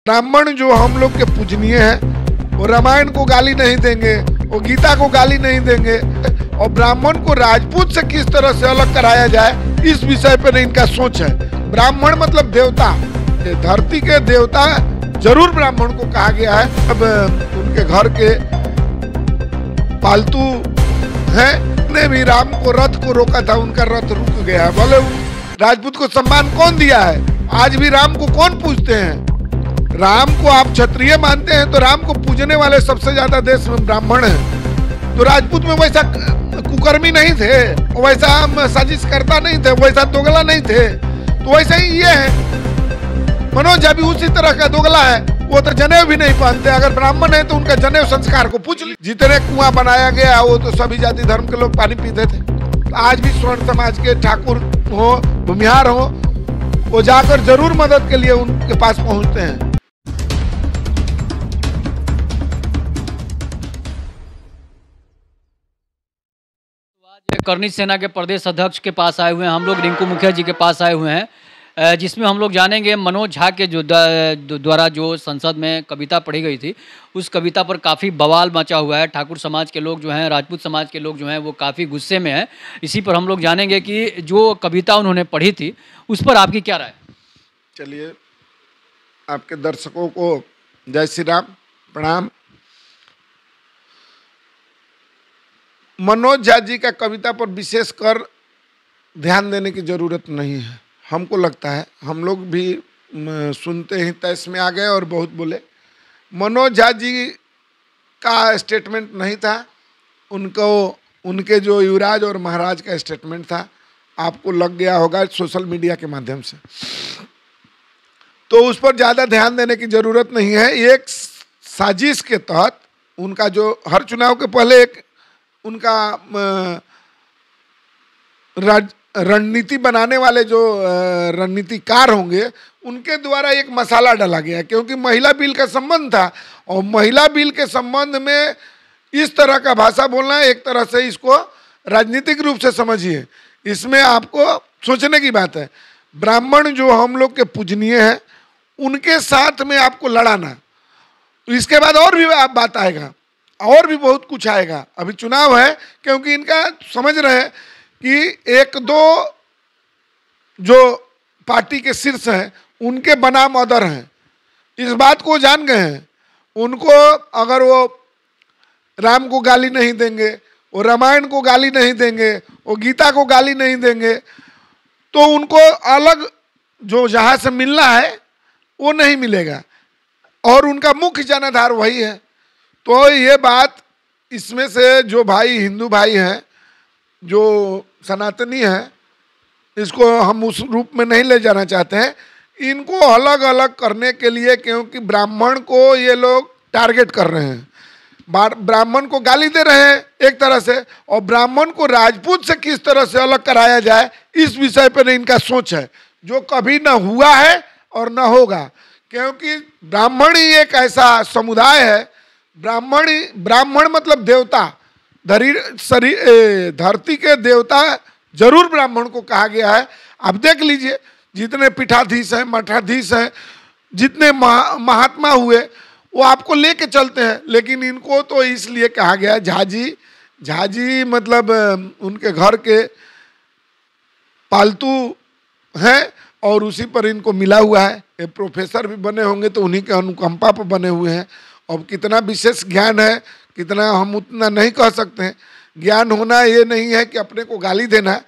ब्राह्मण जो हम लोग के पूजनीय हैं, वो रामायण को गाली नहीं देंगे, वो गीता को गाली नहीं देंगे, और ब्राह्मण को राजपूत से किस तरह से अलग कराया जाए इस विषय पर इनका सोच है। ब्राह्मण मतलब देवता, धरती के देवता जरूर ब्राह्मण को कहा गया है। अब उनके घर के पालतू हैं ने भी राम को रथ को रोका था, उनका रथ रुक गया है। बोले राजपूत को सम्मान कौन दिया है? आज भी राम को कौन पूजते हैं? राम को आप क्षत्रिय मानते हैं तो राम को पूजने वाले सबसे ज्यादा देश में ब्राह्मण हैं। तो राजपूत में वैसा कुकर्मी नहीं थे, वैसा साजिश करता नहीं थे, वैसा दोगला नहीं थे। तो वैसे ही ये है। मनोज अभी उसी तरह का दोगला है, वो तो जनेऊ भी नहीं पहनते। अगर ब्राह्मण है तो उनका जनेऊ संस्कार को पूछ ली। जितने कुआं बनाया गया वो तो सभी जाति धर्म के लोग पानी पीते थे। तो आज भी स्वर्ण समाज के ठाकुर हो, भूमिहार हो, वो जाकर जरूर मदद के लिए उनके पास पहुंचते हैं। करनी सेना के प्रदेश अध्यक्ष के पास आए हुए हैं हम लोग, रिंकू मुखिया जी के पास आए हुए हैं, जिसमें हम लोग जानेंगे मनोज झा के जो द्वारा जो संसद में कविता पढ़ी गई थी, उस कविता पर काफ़ी बवाल मचा हुआ है। ठाकुर समाज के लोग जो हैं, राजपूत समाज के लोग जो हैं, वो काफ़ी गुस्से में हैं। इसी पर हम लोग जानेंगे कि जो कविता उन्होंने पढ़ी थी उस पर आपकी क्या राय? चलिए, आपके दर्शकों को जय श्री राम, प्रणाम। मनोज झा जी का कविता पर विशेष कर ध्यान देने की जरूरत नहीं है। हमको लगता है, हम लोग भी सुनते ही तैस में आ गए और बहुत बोले। मनोज झा जी का स्टेटमेंट नहीं था, उनके जो युवराज और महाराज का स्टेटमेंट था। आपको लग गया होगा सोशल मीडिया के माध्यम से, तो उस पर ज़्यादा ध्यान देने की जरूरत नहीं है। एक साजिश के तहत उनका जो हर चुनाव के पहले एक उनका रणनीति बनाने वाले जो रणनीतिकार होंगे, उनके द्वारा एक मसाला डाला गया, क्योंकि महिला बिल का संबंध था। और महिला बिल के संबंध में इस तरह का भाषा बोलना, एक तरह से इसको राजनीतिक रूप से समझिए। इसमें आपको सोचने की बात है। ब्राह्मण जो हम लोग के पूजनीय हैं, उनके साथ में आपको लड़ाना, इसके बाद और भी बात आएगा, और भी बहुत कुछ आएगा। अभी चुनाव है, क्योंकि इनका समझ रहे हैं कि एक दो जो पार्टी के शीर्ष हैं उनके बनाम अदर हैं, इस बात को जान गए हैं। उनको अगर वो राम को गाली नहीं देंगे, वो रामायण को गाली नहीं देंगे, वो गीता को गाली नहीं देंगे, तो उनको अलग जो जहाँ से मिलना है वो नहीं मिलेगा, और उनका मुख्य जनाधार वही है। तो ये बात, इसमें से जो भाई हिंदू भाई हैं, जो सनातनी हैं, इसको हम उस रूप में नहीं ले जाना चाहते हैं। इनको अलग अलग करने के लिए, क्योंकि ब्राह्मण को ये लोग टारगेट कर रहे हैं, ब्राह्मण को गाली दे रहे हैं एक तरह से, और ब्राह्मण को राजपूत से किस तरह से अलग कराया जाए इस विषय पर इनका सोच है, जो कभी ना हुआ है और ना होगा। क्योंकि ब्राह्मण ही एक ऐसा समुदाय है, ब्राह्मण मतलब देवता, धरती के देवता जरूर ब्राह्मण को कहा गया है। अब देख लीजिए, जितने पीठाधीश हैं, मठाधीश हैं, जितने महात्मा हुए, वो आपको लेके चलते हैं। लेकिन इनको तो इसलिए कहा गया झाजी मतलब उनके घर के पालतू हैं, और उसी पर इनको मिला हुआ है। ये प्रोफेसर भी बने होंगे तो उन्हीं के अनुकंपा पर बने हुए हैं। अब कितना विशेष ज्ञान है, कितना हम उतना नहीं कह सकते हैं। ज्ञान होना ये नहीं है कि अपने को गाली देना,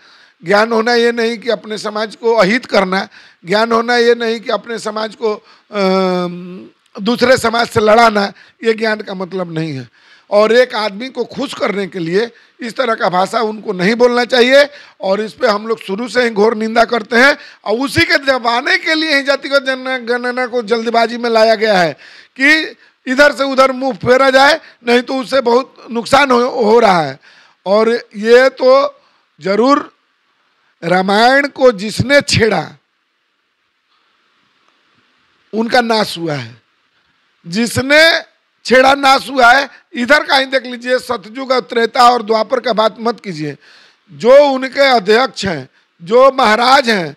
ज्ञान होना ये नहीं कि अपने समाज को अहित करना, ज्ञान होना ये नहीं कि अपने समाज को दूसरे समाज से लड़ाना, ये ज्ञान का मतलब नहीं है। और एक आदमी को खुश करने के लिए इस तरह का भाषा उनको नहीं बोलना चाहिए, और इस पे हम लोग शुरू से ही घोर निंदा करते हैं। और उसी के दबाने के लिए ही जातिगत जनगणना को जल्दबाजी में लाया गया है कि इधर से उधर मुंह फेरा जाए, नहीं तो उससे बहुत नुकसान हो रहा है। और ये तो जरूर रामायण को जिसने छेड़ा उनका नाश हुआ है, जिसने छेड़ा नाश हुआ है। इधर का ही देख लीजिए, सतयुग, त्रेता और द्वापर का बात मत कीजिए। जो उनके अध्यक्ष हैं, जो महाराज हैं,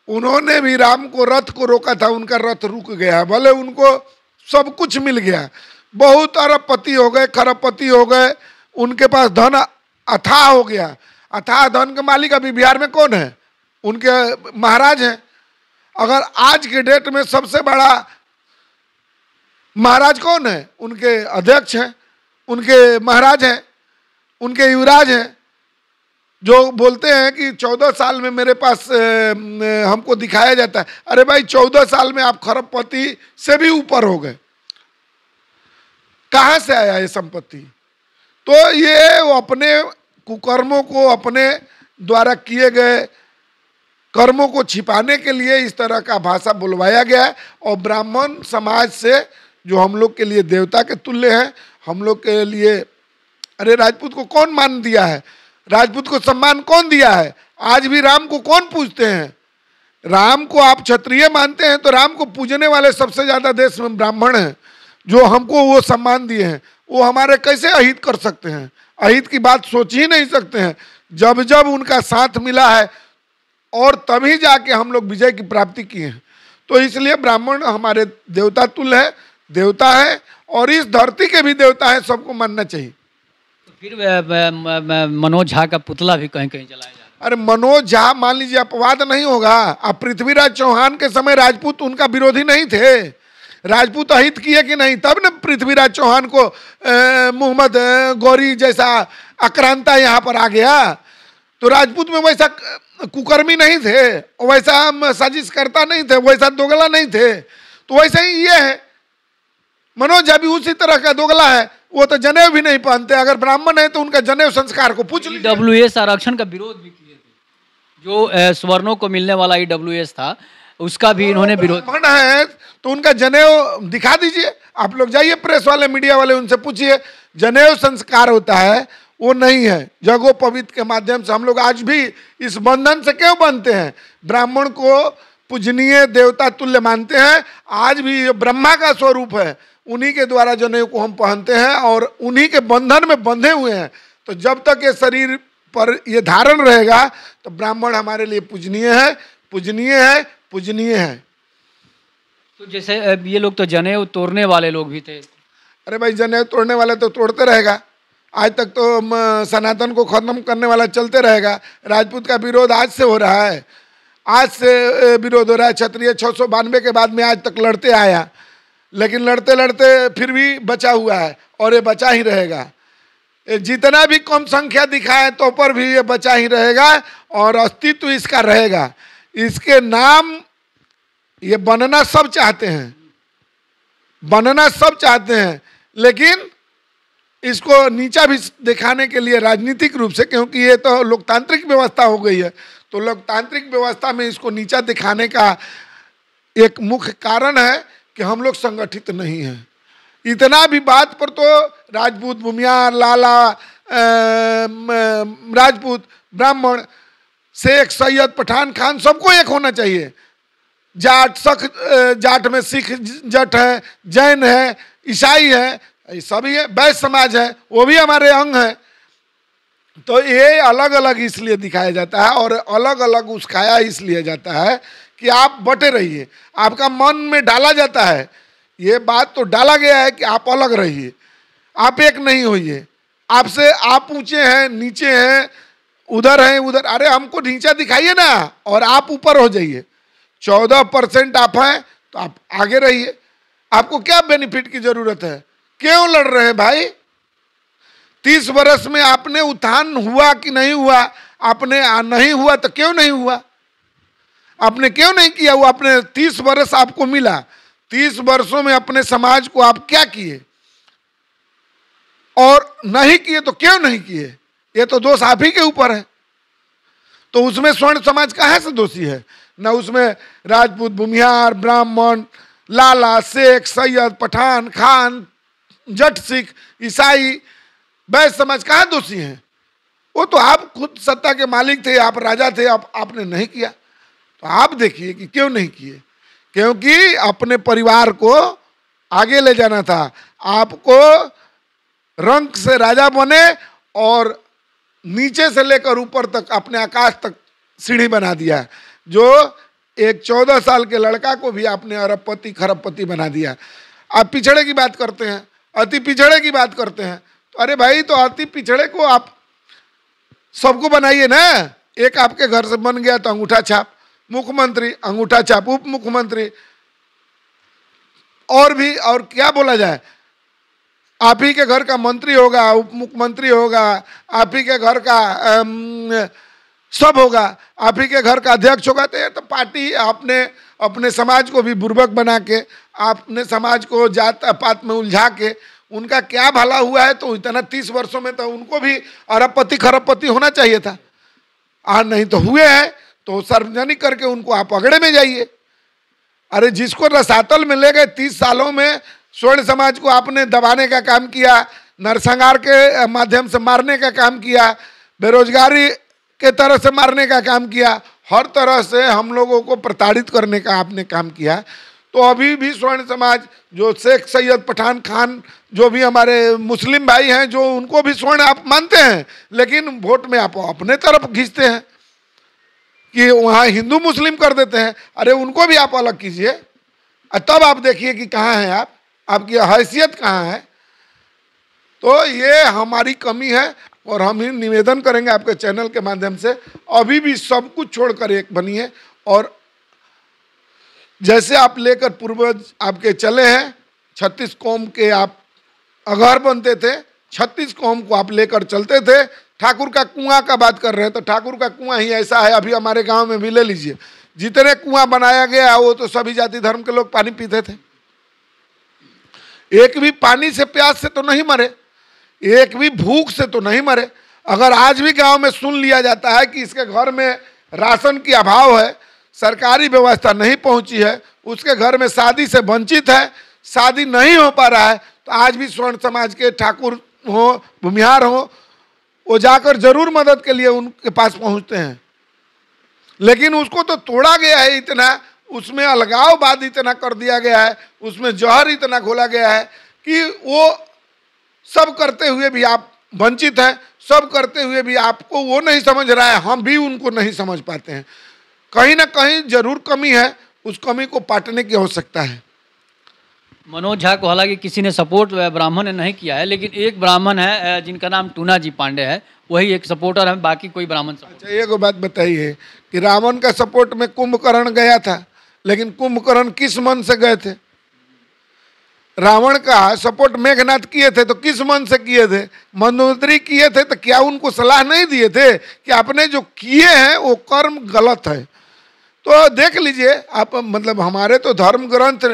उन्होंने भी राम को रथ को रोका था, उनका रथ रुक गया। भले उनको सब कुछ मिल गया, बहुत अरबपति हो गए, खरबपति हो गए, उनके पास धन अथाह हो गया। अथाह धन के मालिक अभी बिहार में कौन है? उनके महाराज हैं। अगर आज के डेट में सबसे बड़ा महाराज कौन है? उनके अध्यक्ष हैं, उनके महाराज हैं, उनके युवराज हैं, जो बोलते हैं कि 14 साल में मेरे पास हमको दिखाया जाता है। अरे भाई 14 साल में आप खरबपति से भी ऊपर हो गए। कहाँ से आया ये संपत्ति? तो ये वो अपने कुकर्मों को, अपने द्वारा किए गए कर्मों को छिपाने के लिए इस तरह का भाषा बुलवाया गया है। और ब्राह्मण समाज से, जो हम लोग के लिए देवता के तुल्य है, हम लोग के लिए, अरे राजपूत को कौन मान दिया है? राजपूत को सम्मान कौन दिया है? आज भी राम को कौन पूजते हैं? राम को आप क्षत्रिय मानते हैं तो राम को पूजने वाले सबसे ज्यादा देश में ब्राह्मण हैं, जो हमको वो सम्मान दिए हैं। वो हमारे कैसे अहित कर सकते हैं? अहित की बात सोच ही नहीं सकते हैं। जब जब उनका साथ मिला है और तभी जाके हम लोग विजय की प्राप्ति किए हैं। तो इसलिए ब्राह्मण हमारे देवता तुल्य है, देवता है, और इस धरती के भी देवता है, सबको मानना चाहिए। तो फिर मनोज झा का पुतला भी कहीं कहीं जलाया जाता है। अरे मनोज झा, मान लीजिए अपवाद नहीं होगा। अब पृथ्वीराज चौहान के समय राजपूत उनका विरोधी नहीं थे। राजपूत अहित किए कि नहीं, तब न पृथ्वीराज चौहान को मोहम्मद गौरी जैसा आक्रांता यहाँ पर आ गया। तो राजपूत में वैसा कुकर्मी नहीं थे, वैसा साजिश करता नहीं थे, वैसा दोगला नहीं थे। तो वैसे ही ये है, मनोज झा भी उसी तरह का दोगला है। वो तो जनेऊ भी नहीं पहनते। अगर ब्राह्मण है तो उनका जनेऊ संस्कार को पूछ लीजिए। ईडब्ल्यूएस आरक्षण का विरोध भी किए थे, जो सवर्णों को मिलने वाला ईडब्ल्यूएस था, उसका भी इन्होंने विरोध। ब्राह्मण है तो उनका जनेऊ दिखा दीजिए। आप लोग जाइए, प्रेस वाले, मीडिया वाले, उनसे पूछिए। जनेऊ संस्कार होता है, वो नहीं है। जगोपवीत के माध्यम से हम लोग आज भी इस बंधन से क्यों बनते हैं? ब्राह्मण को पूजनीय देवता तुल्य मानते हैं। आज भी ब्रह्मा का स्वरूप है, उन्हीं के द्वारा जनेऊ को हम पहनते हैं और उन्हीं के बंधन में बंधे हुए हैं। तो जब तक ये शरीर पर ये धारण रहेगा तो ब्राह्मण हमारे लिए पूजनीय है, पूजनीय है, पूजनीय है। तो जैसे ये लोग तो जनेऊ तोड़ने वाले लोग भी थे। अरे भाई जनेऊ तोड़ने वाले तो तोड़ते रहेगा, आज तक तो सनातन को खत्म करने वाला चलते रहेगा। राजपूत का विरोध आज से हो रहा है, आज से विरोध हो रहा है। क्षत्रिय 692 के बाद में आज तक लड़ते आया, लेकिन लड़ते लड़ते फिर भी बचा हुआ है और ये बचा ही रहेगा। जितना भी कम संख्या दिखाए तो पर भी ये बचा ही रहेगा और अस्तित्व इसका रहेगा। इसके नाम ये बनना सब चाहते हैं, बनना सब चाहते हैं, लेकिन इसको नीचा भी दिखाने के लिए राजनीतिक रूप से, क्योंकि ये तो लोकतांत्रिक व्यवस्था हो गई है, तो लोकतांत्रिक व्यवस्था में इसको नीचा दिखाने का एक मुख्य कारण है कि हम लोग संगठित नहीं हैं। इतना भी बात पर तो राजपूत, भूमियार, लाला, राजपूत, ब्राह्मण, शेख, सैयद, पठान, खान सबको एक होना चाहिए। जाट, जाट में सिख जट है, जैन है, ईसाई है, सभी है, वैश्य समाज है, वो भी हमारे अंग है। तो ये अलग अलग इसलिए दिखाया जाता है और अलग अलग उस्काया इसलिए जाता है कि आप बटे रहिए। आपका मन में डाला जाता है, ये बात तो डाला गया है कि आप अलग रहिए, आप एक नहीं होइए। आपसे आप ऊंचे हैं, नीचे हैं, उधर हैं, उधर। अरे हमको नीचा दिखाइए ना और आप ऊपर हो जाइए। 14% आप हैं तो आप आगे रहिए। आपको क्या बेनिफिट की जरूरत है? क्यों लड़ रहे हैं भाई? 30 वर्ष में आपने उत्थान हुआ कि नहीं हुआ? आपने नहीं हुआ तो क्यों नहीं हुआ? आपने क्यों नहीं किया? वो आपने 30 वर्ष आपको मिला, 30 वर्षों में अपने समाज को आप क्या किए? और नहीं किए तो क्यों नहीं किए? ये तो दोष आप ही के ऊपर है। तो उसमें स्वर्ण समाज कहाँ से दोषी है? न उसमें राजपूत, भूमिहार, ब्राह्मण, लाला, शेख, सैयद, पठान, खान, जट, सिख, ईसाई, वैश्य समाज कहाँ दोषी हैं? वो तो आप खुद सत्ता के मालिक थे, आप राजा थे, आपने नहीं किया। तो आप देखिए कि क्यों नहीं किए? क्योंकि अपने परिवार को आगे ले जाना था। आपको रंक से राजा बने और नीचे से लेकर ऊपर तक अपने आकाश तक सीढ़ी बना दिया। जो एक 14 साल के लड़का को भी आपने अरबपति खरबपति बना दिया। आप पिछड़े की बात करते हैं, अति पिछड़े की बात करते हैं, तो अरे भाई तो अति पिछड़े को आप सबको बनाइए ना। एक आपके घर से बन गया तो अंगूठा छाप मुख्यमंत्री, अंगूठा छाप उप मुख्यमंत्री, और भी और क्या बोला जाए, आप ही के घर का मंत्री होगा, उप मुख्यमंत्री होगा, आप ही के घर का सब होगा, आप ही के घर का अध्यक्ष होगा। तो ये तो पार्टी आपने अपने समाज को भी बुर्बक बना के, आपने समाज को जात पात में उलझा के, उनका क्या भला हुआ है? तो इतना 30 वर्षों में तो उनको भी अरबपति खरबपति होना चाहिए था, नहीं तो हुए हैं तो सार्वजनिक करके उनको आप अगड़े में जाइए। अरे जिसको रसातल में ले गए 30 सालों में, स्वर्ण समाज को आपने दबाने का काम किया, नरसंहार के माध्यम से मारने का काम किया, बेरोजगारी के तरह से मारने का काम किया, हर तरह से हम लोगों को प्रताड़ित करने का आपने काम किया। तो अभी भी स्वर्ण समाज, जो शेख सैयद पठान खान, जो भी हमारे मुस्लिम भाई हैं, जो उनको भी स्वर्ण आप मानते हैं, लेकिन वोट में आप अपने तरफ खींचते हैं कि वहाँ हिंदू मुस्लिम कर देते हैं। अरे उनको भी आप अलग कीजिए, तब आप देखिए कि कहाँ हैं आप, आपकी हैसियत कहाँ है। तो ये हमारी कमी है, और हम ही निवेदन करेंगे आपके चैनल के माध्यम से, अभी भी सब कुछ छोड़कर एक बनिए। और जैसे आप लेकर पूर्वज आपके चले हैं, 36 कौम के आप अगहर बनते थे, 36 कौम को आप लेकर चलते थे। ठाकुर का कुआं का बात कर रहे हैं, तो ठाकुर का कुआं ही ऐसा है, अभी हमारे गांव में भी ले लीजिए, जितने कुआं बनाया गया वो तो सभी जाति धर्म के लोग पानी पीते थे। एक भी पानी से प्यास से तो नहीं मरे, एक भी भूख से तो नहीं मरे। अगर आज भी गांव में सुन लिया जाता है कि इसके घर में राशन की अभाव है, सरकारी व्यवस्था नहीं पहुंची है, उसके घर में शादी से वंचित है, शादी नहीं हो पा रहा है, तो आज भी स्वर्ण समाज के ठाकुर हो, भूमिहार हो, वो जाकर जरूर मदद के लिए उनके पास पहुंचते हैं। लेकिन उसको तो तोड़ा गया है इतना, उसमें अलगाववाद इतना कर दिया गया है, उसमें जहर इतना घोला गया है कि वो सब करते हुए भी आप वंचित हैं, सब करते हुए भी आपको वो नहीं समझ रहा है, हम भी उनको नहीं समझ पाते हैं। कहीं ना कहीं जरूर कमी है, उस कमी को पाटने की आवश्यकता है। मनोज झा को हालांकि किसी ने सपोर्ट ब्राह्मण ने नहीं किया है, लेकिन एक ब्राह्मण है जिनका नाम टूना जी पांडे है, वही एक सपोर्टर है, बाकी कोई ब्राह्मण। अच्छा, एक बात बताइए कि रावण का सपोर्ट में कुंभकर्ण गया था, लेकिन कुंभकर्ण किस मन से गए थे? रावण का सपोर्ट मेघनाथ किए थे तो किस मन से किए थे? मंदोदरी किए थे तो क्या उनको सलाह नहीं दिए थे कि आपने जो किए हैं वो कर्म गलत है? तो देख लीजिए आप, मतलब हमारे तो धर्म ग्रंथ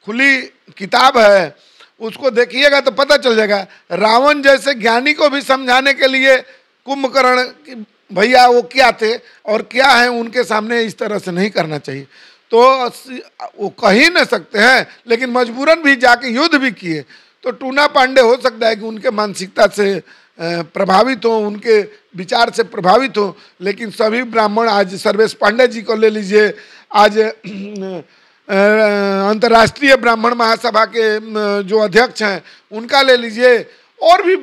खुली किताब है, उसको देखिएगा तो पता चल जाएगा। रावण जैसे ज्ञानी को भी समझाने के लिए कुंभकर्ण भैया वो क्या थे और क्या है, उनके सामने इस तरह से नहीं करना चाहिए। तो वो कह ही नहीं सकते हैं, लेकिन मजबूरन भी जाके युद्ध भी किए। तो टूना पांडे हो सकता है कि उनके मानसिकता से प्रभावित हो, उनके विचार से प्रभावित हो, लेकिन सभी ब्राह्मण, आज सर्वेश पांडे जी को ले लीजिए, आज अंतर्राष्ट्रीय ब्राह्मण महासभा के जो अध्यक्ष हैं उनका ले लीजिए, और भी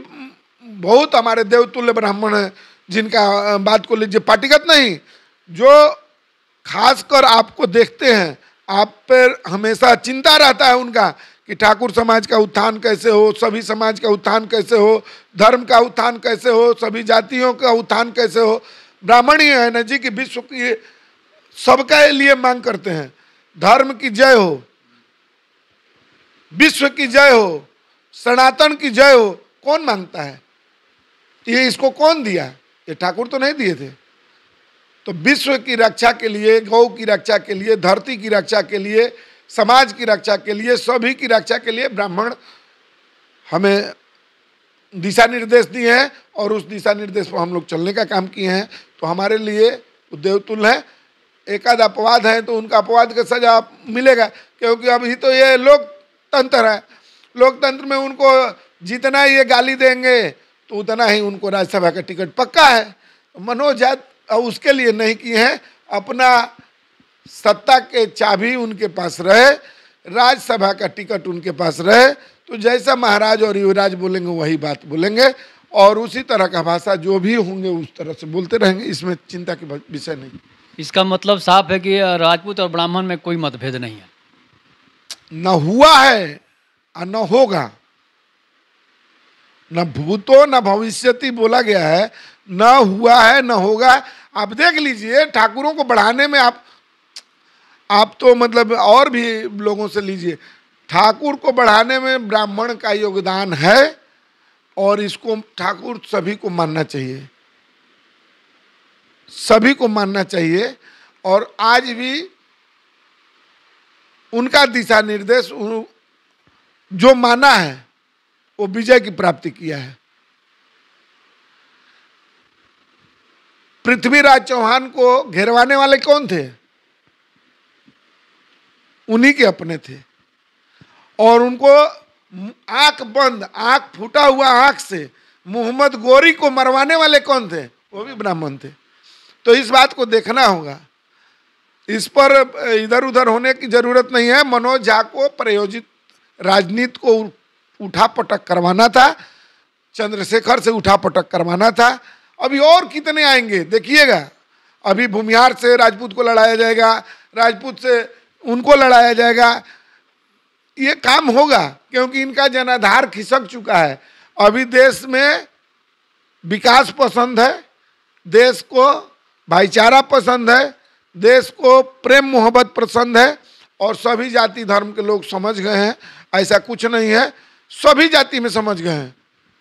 बहुत हमारे देवतुल्य ब्राह्मण हैं जिनका बात को लीजिए, पार्टीगत नहीं, जो खासकर आपको देखते हैं, आप पर हमेशा चिंता रहता है उनका कि ठाकुर समाज का उत्थान कैसे हो, सभी समाज का उत्थान कैसे हो, धर्म का उत्थान कैसे हो, सभी जातियों का उत्थान कैसे हो। ब्राह्मण ही है ना जी कि विश्व की सबके लिए मांग करते हैं, धर्म की जय हो, विश्व की जय हो, सनातन की जय हो। कौन मांगता है ये? इसको कौन दिया? ये ठाकुर तो नहीं दिए थे। तो विश्व की रक्षा के लिए, गौ की रक्षा के लिए, धरती की रक्षा के लिए, समाज की रक्षा के लिए, सभी की रक्षा के लिए ब्राह्मण हमें दिशा निर्देश दिए हैं, और उस दिशा निर्देश पर हम लोग चलने का काम किए हैं। तो हमारे लिए देवतुल्य है। एक आध अपवाद है तो उनका अपवाद का सजा मिलेगा, क्योंकि अभी तो ये लोकतंत्र है, लोकतंत्र में उनको जितना ये गाली देंगे तो उतना ही उनको राज्यसभा का टिकट पक्का है। मनोज झा उसके लिए नहीं किए हैं, अपना सत्ता के चाबी उनके पास रहे, राज्यसभा का टिकट उनके पास रहे, तो जैसा महाराज और युवराज बोलेंगे वही बात बोलेंगे, और उसी तरह का भाषा जो भी होंगे उस तरह से बोलते रहेंगे, इसमें चिंता की विषय नहीं। इसका मतलब साफ है कि राजपूत और ब्राह्मण में कोई मतभेद नहीं है। न हुआ है और न होगा, न भूतो न भविष्यति बोला गया है, न हुआ है न होगा। आप देख लीजिए, ठाकुरों को बढ़ाने में आप तो मतलब और भी लोगों से लीजिए, ठाकुर को बढ़ाने में ब्राह्मण का योगदान है और इसको ठाकुर सभी को मानना चाहिए, सभी को मानना चाहिए। और आज भी उनका दिशा निर्देश जो माना है वो विजय की प्राप्ति किया है। पृथ्वीराज चौहान को घेरवाने वाले कौन थे? उन्हीं के अपने थे। और उनको आंख बंद, आंख फूटा हुआ आंख से मोहम्मद गोरी को मरवाने वाले कौन थे? वो भी ब्राह्मण थे। तो इस बात को देखना होगा, इस पर इधर उधर होने की जरूरत नहीं है। मनोज झा को प्रायोजित राजनीति को उठा पटक करवाना था, चंद्रशेखर से उठा पटक करवाना था। अभी और कितने आएंगे देखिएगा। अभी भूमिहार से राजपूत को लड़ाया जाएगा, राजपूत से उनको लड़ाया जाएगा। ये काम होगा क्योंकि इनका जनाधार खिसक चुका है। अभी देश में विकास पसंद है, देश को भाईचारा पसंद है, देश को प्रेम मोहब्बत पसंद है और सभी जाति धर्म के लोग समझ गए हैं ऐसा कुछ नहीं है। सभी जाति में समझ गए हैं,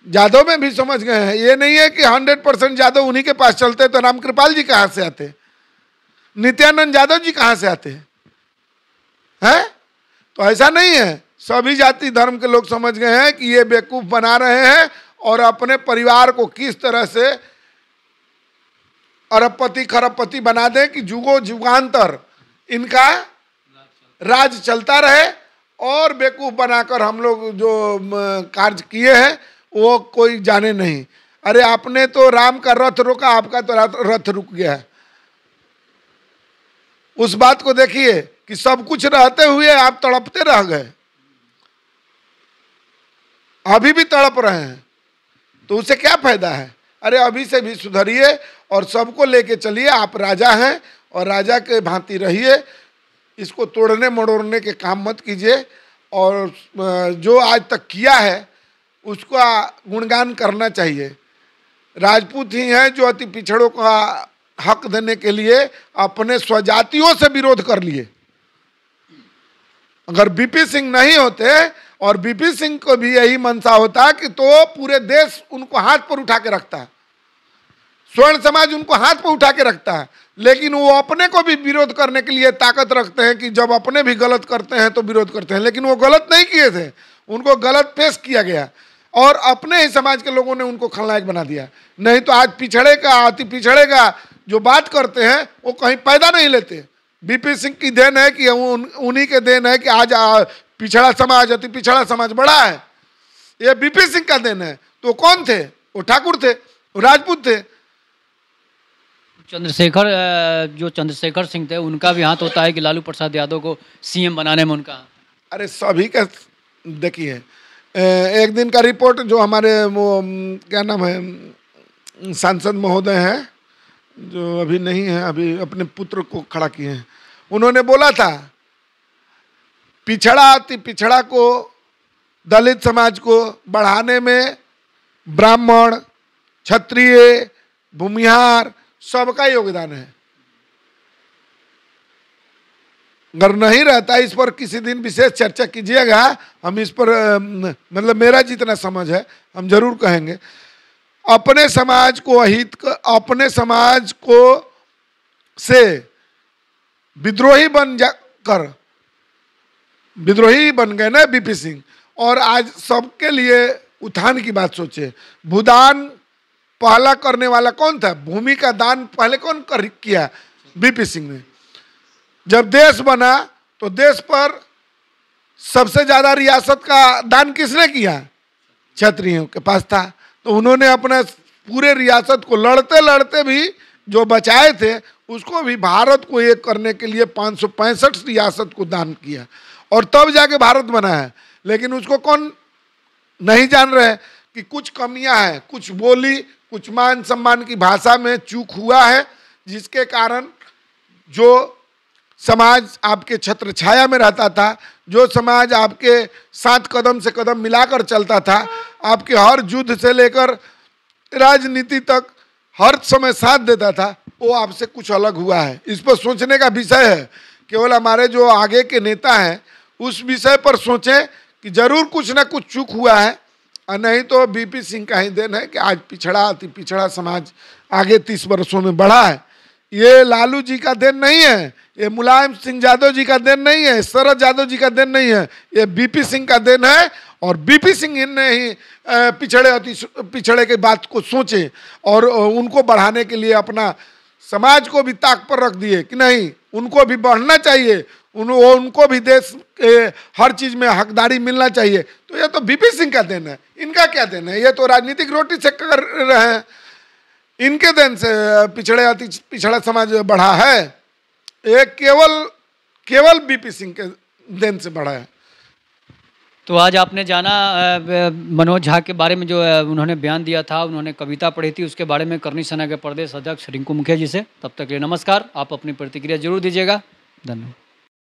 यादव में भी समझ गए हैं। ये नहीं है कि 100% यादव उन्हीं के पास चलते तो रामकृपाल जी कहाँ से आते, नित्यानंद यादव जी कहाँ से आते हैं? तो ऐसा नहीं है। सभी जाति धर्म के लोग समझ गए हैं कि ये बेवकूफ बना रहे हैं और अपने परिवार को किस तरह से अरबपति खरबपति बना दें कि जुगो जुगांतर इनका राज चलता रहे और बेवकूफ बनाकर हम लोग जो कार्य किए हैं वो कोई जाने नहीं। अरे आपने तो राम का रथ रोका, आपका तो रथ रुक गया। उस बात को देखिए कि सब कुछ रहते हुए आप तड़पते रह गए, अभी भी तड़प रहे हैं, तो उससे क्या फायदा है? अरे अभी से भी सुधरिए और सबको लेके चलिए। आप राजा हैं और राजा के भांति रहिए, इसको तोड़ने मड़ोड़ने के काम मत कीजिए। और जो आज तक किया है उसका गुणगान करना चाहिए। राजपूत ही हैं जो अति पिछड़ों का हक देने के लिए अपने स्वजातियों से विरोध कर लिए। अगर बीपी सिंह नहीं होते और बीपी सिंह को भी यही मनसा होता कि तो पूरे देश उनको हाथ पर उठा के रखता है, स्वर्ण समाज उनको हाथ पर उठा के रखता है। लेकिन वो अपने को भी विरोध करने के लिए ताकत रखते हैं कि जब अपने भी गलत करते हैं तो विरोध करते हैं। लेकिन वो गलत नहीं किए थे, उनको गलत पेश किया गया और अपने ही समाज के लोगों ने उनको खलनायक बना दिया। नहीं तो आज पिछड़े का अति पिछड़े का जो बात करते हैं वो कहीं पैदा नहीं लेते। बीपी सिंह की देन है कि उन्हीं के देन है कि आज पिछड़ा समाज अति पिछड़ा समाज बड़ा है, ये बीपी सिंह का देन है। तो कौन थे? वो ठाकुर थे, वो राजपूत थे। जो चंद्रशेखर सिंह थे उनका भी हाथ होता है कि लालू प्रसाद यादव को सीएम बनाने में उनका। अरे सभी का देखिए, एक दिन का रिपोर्ट जो हमारे वो क्या नाम है सांसद महोदय हैं जो अभी नहीं है, अभी अपने पुत्र को खड़ा किए हैं, उन्होंने बोला था पिछड़ा अति पिछड़ा को दलित समाज को बढ़ाने में ब्राह्मण क्षत्रिय भूमिहार सबका योगदान है। अगर नहीं रहता, इस पर किसी दिन विशेष चर्चा कीजिएगा। हम इस पर मतलब मेरा जितना समझ है हम जरूर कहेंगे। अपने समाज को अपने समाज को से विद्रोही विद्रोही बन गए ना बीपी सिंह। और आज सबके लिए उत्थान की बात सोचे। भूदान पहला करने वाला कौन था? भूमि का दान पहले कौन किया? बीपी सिंह ने। जब देश बना तो देश पर सबसे ज्यादा रियासत का दान किसने किया? क्षत्रियों के पास था। तो उन्होंने अपना पूरे रियासत को लड़ते लड़ते भी जो बचाए थे उसको भी भारत को एक करने के लिए 565 रियासत को दान किया और तब जाके भारत बना है। लेकिन उसको कौन नहीं जान रहे कि कुछ कमियां हैं, कुछ बोली, कुछ मान सम्मान की भाषा में चूक हुआ है, जिसके कारण जो समाज आपके छत्र छाया में रहता था, जो समाज आपके साथ कदम से कदम मिलाकर चलता था, आपके हर युद्ध से लेकर राजनीति तक हर समय साथ देता था, वो आपसे कुछ अलग हुआ है। इस पर सोचने का विषय है। केवल हमारे जो आगे के नेता हैं उस विषय पर सोचें कि जरूर कुछ ना कुछ चूक हुआ है, और नहीं तो बीपी सिंह का ही देन है कि आज पिछड़ा अति पिछड़ा समाज आगे 30 वर्षों में बढ़ा है। ये लालू जी का देन नहीं है, ये मुलायम सिंह यादव जी का देन नहीं है, शरद यादव जी का देन नहीं है, ये बीपी सिंह का देन है। और बीपी सिंह ने ही पिछड़े के बात को सोचे और उनको बढ़ाने के लिए अपना समाज को भी ताक पर रख दिए कि नहीं, उनको भी बढ़ना चाहिए, उनको भी देश के हर चीज में हकदारी मिलना चाहिए। तो ये तो बीपी सिंह का देन है, इनका क्या देन है? ये तो राजनीतिक रोटी से कर रहे हैं, इनके देन से अति पिछड़ा समाज बढ़ा है। ये केवल बीपी सिंह के देन से बढ़ा है। तो आज आपने जाना मनोज झा के बारे में, जो उन्होंने बयान दिया था, उन्होंने कविता पढ़ी थी, उसके बारे में करनी सेना के प्रदेश अध्यक्ष रिंकू मुखिया जी से। तब तक के लिए नमस्कार। आप अपनी प्रतिक्रिया जरूर दीजिएगा। धन्यवाद।